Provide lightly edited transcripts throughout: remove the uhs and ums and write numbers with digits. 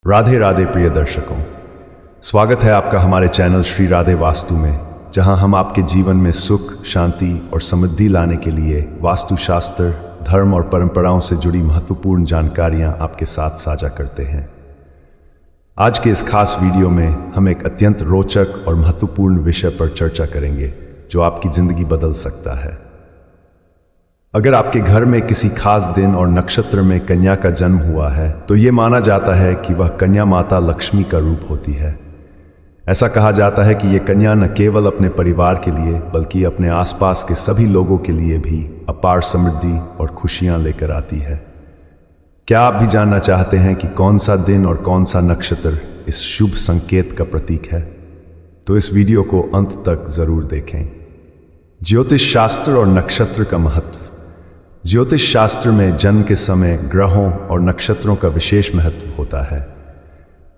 राधे राधे प्रिय दर्शकों, स्वागत है आपका हमारे चैनल श्री राधे वास्तु में, जहां हम आपके जीवन में सुख, शांति और समृद्धि लाने के लिए वास्तुशास्त्र, धर्म और परंपराओं से जुड़ी महत्वपूर्ण जानकारियां आपके साथ साझा करते हैं। आज के इस खास वीडियो में हम एक अत्यंत रोचक और महत्वपूर्ण विषय पर चर्चा करेंगे जो आपकी जिंदगी बदल सकता है। अगर आपके घर में किसी खास दिन और नक्षत्र में कन्या का जन्म हुआ है तो ये माना जाता है कि वह कन्या माता लक्ष्मी का रूप होती है। ऐसा कहा जाता है कि ये कन्या न केवल अपने परिवार के लिए बल्कि अपने आसपास के सभी लोगों के लिए भी अपार समृद्धि और खुशियां लेकर आती है। क्या आप भी जानना चाहते हैं कि कौन सा दिन और कौन सा नक्षत्र इस शुभ संकेत का प्रतीक है? तो इस वीडियो को अंत तक जरूर देखें। ज्योतिष शास्त्र और नक्षत्र का महत्व। ज्योतिष शास्त्र में जन्म के समय ग्रहों और नक्षत्रों का विशेष महत्व होता है।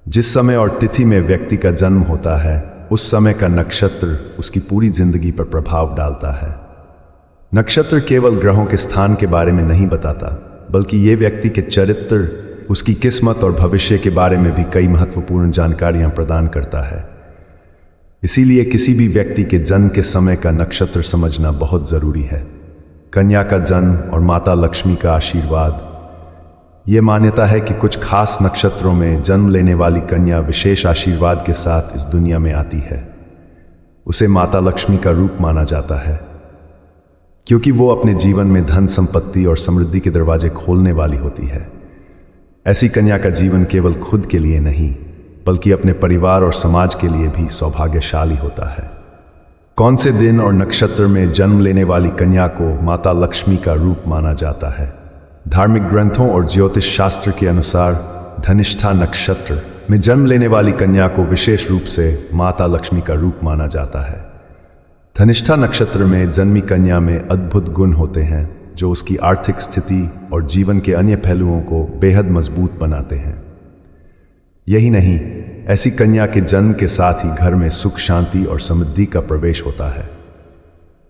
जिस समय और तिथि में व्यक्ति का जन्म होता है उस समय का नक्षत्र उसकी पूरी जिंदगी पर प्रभाव डालता है। नक्षत्र केवल ग्रहों के स्थान के बारे में नहीं बताता, बल्कि ये व्यक्ति के चरित्र, उसकी किस्मत और भविष्य के बारे में भी कई महत्वपूर्ण जानकारियां प्रदान करता है। इसीलिए किसी भी व्यक्ति के जन्म के समय का नक्षत्र समझना बहुत जरूरी है। कन्या का जन्म और माता लक्ष्मी का आशीर्वाद। ये मान्यता है कि कुछ खास नक्षत्रों में जन्म लेने वाली कन्या विशेष आशीर्वाद के साथ इस दुनिया में आती है। उसे माता लक्ष्मी का रूप माना जाता है क्योंकि वो अपने जीवन में धन, संपत्ति और समृद्धि के दरवाजे खोलने वाली होती है। ऐसी कन्या का जीवन केवल खुद के लिए नहीं बल्कि अपने परिवार और समाज के लिए भी सौभाग्यशाली होता है। कौन से दिन और नक्षत्र में जन्म लेने वाली कन्या को माता लक्ष्मी का रूप माना जाता है? धार्मिक ग्रंथों और ज्योतिष शास्त्र के अनुसार धनिष्ठा नक्षत्र में जन्म लेने वाली कन्या को विशेष रूप से माता लक्ष्मी का रूप माना जाता है। धनिष्ठा नक्षत्र में जन्मी कन्या में अद्भुत गुण होते हैं जो उसकी आर्थिक स्थिति और जीवन के अन्य पहलुओं को बेहद मजबूत बनाते हैं। यही नहीं, ऐसी कन्या के जन्म के साथ ही घर में सुख, शांति और समृद्धि का प्रवेश होता है।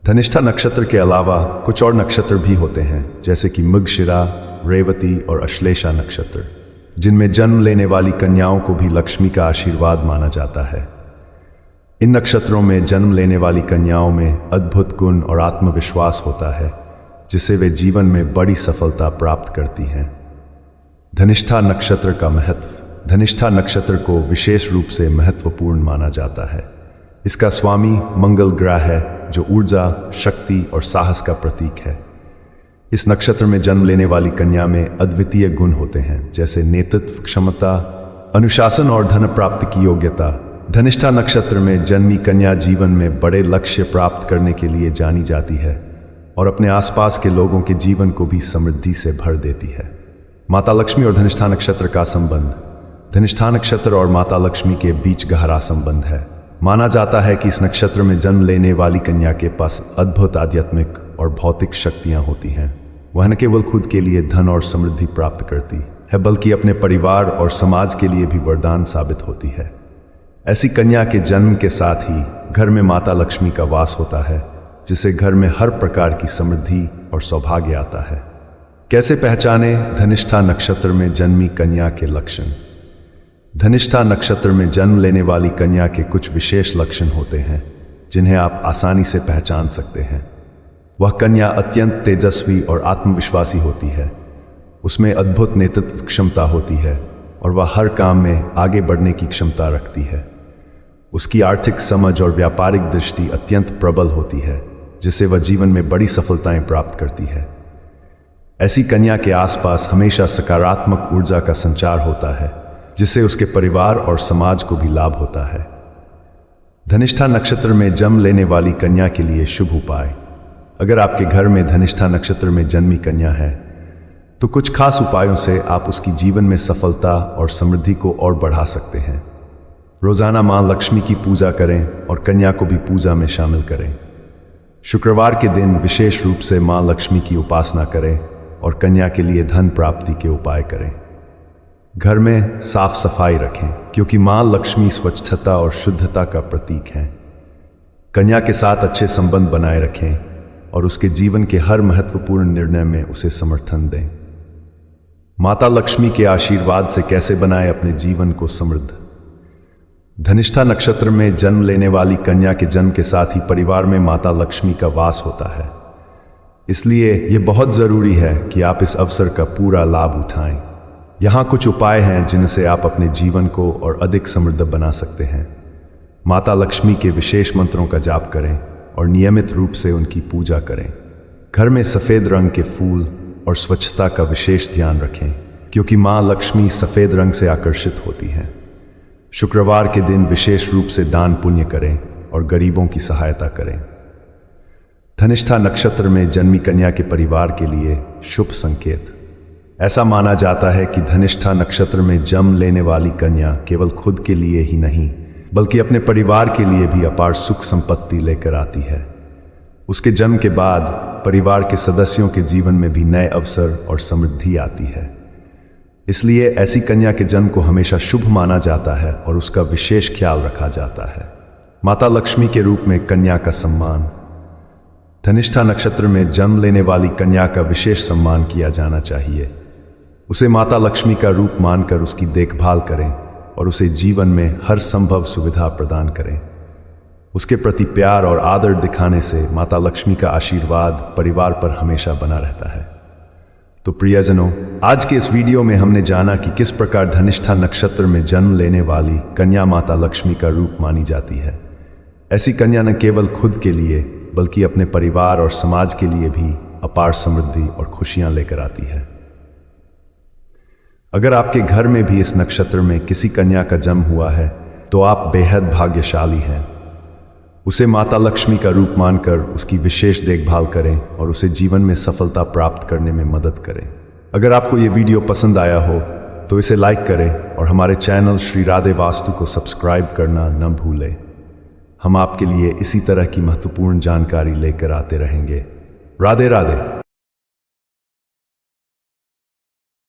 धनिष्ठा नक्षत्र के अलावा कुछ और नक्षत्र भी होते हैं, जैसे कि मृगशिरा, रेवती और अश्लेषा नक्षत्र, जिनमें जन्म लेने वाली कन्याओं को भी लक्ष्मी का आशीर्वाद माना जाता है। इन नक्षत्रों में जन्म लेने वाली कन्याओं में अद्भुत गुण और आत्मविश्वास होता है, जिससे वे जीवन में बड़ी सफलता प्राप्त करती हैं। धनिष्ठा नक्षत्र का महत्व। धनिष्ठा नक्षत्र को विशेष रूप से महत्वपूर्ण माना जाता है। इसका स्वामी मंगल ग्रह है जो ऊर्जा, शक्ति और साहस का प्रतीक है। इस नक्षत्र में जन्म लेने वाली कन्या में अद्वितीय गुण होते हैं, जैसे नेतृत्व क्षमता, अनुशासन और धन प्राप्ति की योग्यता। धनिष्ठा नक्षत्र में जन्मी कन्या जीवन में बड़े लक्ष्य प्राप्त करने के लिए जानी जाती है और अपने आसपास के लोगों के जीवन को भी समृद्धि से भर देती है। माता लक्ष्मी और धनिष्ठा नक्षत्र का संबंध। धनिष्ठा नक्षत्र और माता लक्ष्मी के बीच गहरा संबंध है। माना जाता है कि इस नक्षत्र में जन्म लेने वाली कन्या के पास अद्भुत आध्यात्मिक और भौतिक शक्तियां होती हैं। वह न केवल खुद के लिए धन और समृद्धि प्राप्त करती है बल्कि अपने परिवार और समाज के लिए भी वरदान साबित होती है। ऐसी कन्या के जन्म के साथ ही घर में माता लक्ष्मी का वास होता है, जिससे घर में हर प्रकार की समृद्धि और सौभाग्य आता है। कैसे पहचाने धनिष्ठा नक्षत्र में जन्मी कन्या के लक्षण? धनिष्ठा नक्षत्र में जन्म लेने वाली कन्या के कुछ विशेष लक्षण होते हैं जिन्हें आप आसानी से पहचान सकते हैं। वह कन्या अत्यंत तेजस्वी और आत्मविश्वासी होती है। उसमें अद्भुत नेतृत्व क्षमता होती है और वह हर काम में आगे बढ़ने की क्षमता रखती है। उसकी आर्थिक समझ और व्यापारिक दृष्टि अत्यंत प्रबल होती है, जिससे वह जीवन में बड़ी सफलताएं प्राप्त करती है। ऐसी कन्या के आसपास हमेशा सकारात्मक ऊर्जा का संचार होता है, जिससे उसके परिवार और समाज को भी लाभ होता है। धनिष्ठा नक्षत्र में जन्म लेने वाली कन्या के लिए शुभ उपाय। अगर आपके घर में धनिष्ठा नक्षत्र में जन्मी कन्या है तो कुछ खास उपायों से आप उसकी जीवन में सफलता और समृद्धि को और बढ़ा सकते हैं। रोजाना मां लक्ष्मी की पूजा करें और कन्या को भी पूजा में शामिल करें। शुक्रवार के दिन विशेष रूप से मां लक्ष्मी की उपासना करें और कन्या के लिए धन प्राप्ति के उपाय करें। घर में साफ सफाई रखें क्योंकि मां लक्ष्मी स्वच्छता और शुद्धता का प्रतीक है। कन्या के साथ अच्छे संबंध बनाए रखें और उसके जीवन के हर महत्वपूर्ण निर्णय में उसे समर्थन दें। माता लक्ष्मी के आशीर्वाद से कैसे बनाए अपने जीवन को समृद्ध। धनिष्ठा नक्षत्र में जन्म लेने वाली कन्या के जन्म के साथ ही परिवार में माता लक्ष्मी का वास होता है। इसलिए यह बहुत जरूरी है कि आप इस अवसर का पूरा लाभ उठाएं। यहाँ कुछ उपाय हैं जिनसे आप अपने जीवन को और अधिक समृद्ध बना सकते हैं। माता लक्ष्मी के विशेष मंत्रों का जाप करें और नियमित रूप से उनकी पूजा करें। घर में सफ़ेद रंग के फूल और स्वच्छता का विशेष ध्यान रखें, क्योंकि माँ लक्ष्मी सफ़ेद रंग से आकर्षित होती हैं। शुक्रवार के दिन विशेष रूप से दान पुण्य करें और गरीबों की सहायता करें। धनिष्ठा नक्षत्र में जन्मी कन्या के परिवार के लिए शुभ संकेत। ऐसा माना जाता है कि धनिष्ठा नक्षत्र में जन्म लेने वाली कन्या केवल खुद के लिए ही नहीं बल्कि अपने परिवार के लिए भी अपार सुख संपत्ति लेकर आती है। उसके जन्म के बाद परिवार के सदस्यों के जीवन में भी नए अवसर और समृद्धि आती है। इसलिए ऐसी कन्या के जन्म को हमेशा शुभ माना जाता है और उसका विशेष ख्याल रखा जाता है। माता लक्ष्मी के रूप में कन्या का सम्मान। धनिष्ठा नक्षत्र में जन्म लेने वाली कन्या का विशेष सम्मान किया जाना चाहिए। उसे माता लक्ष्मी का रूप मानकर उसकी देखभाल करें और उसे जीवन में हर संभव सुविधा प्रदान करें। उसके प्रति प्यार और आदर दिखाने से माता लक्ष्मी का आशीर्वाद परिवार पर हमेशा बना रहता है। तो प्रियजनों, आज के इस वीडियो में हमने जाना कि किस प्रकार धनिष्ठा नक्षत्र में जन्म लेने वाली कन्या माता लक्ष्मी का रूप मानी जाती है। ऐसी कन्या न केवल खुद के लिए बल्कि अपने परिवार और समाज के लिए भी अपार समृद्धि और खुशियां लेकर आती है। अगर आपके घर में भी इस नक्षत्र में किसी कन्या का जन्म हुआ है तो आप बेहद भाग्यशाली हैं। उसे माता लक्ष्मी का रूप मानकर उसकी विशेष देखभाल करें और उसे जीवन में सफलता प्राप्त करने में मदद करें। अगर आपको ये वीडियो पसंद आया हो तो इसे लाइक करें और हमारे चैनल श्री राधे वास्तु को सब्सक्राइब करना न भूलें। हम आपके लिए इसी तरह की महत्वपूर्ण जानकारी लेकर आते रहेंगे। राधे राधे।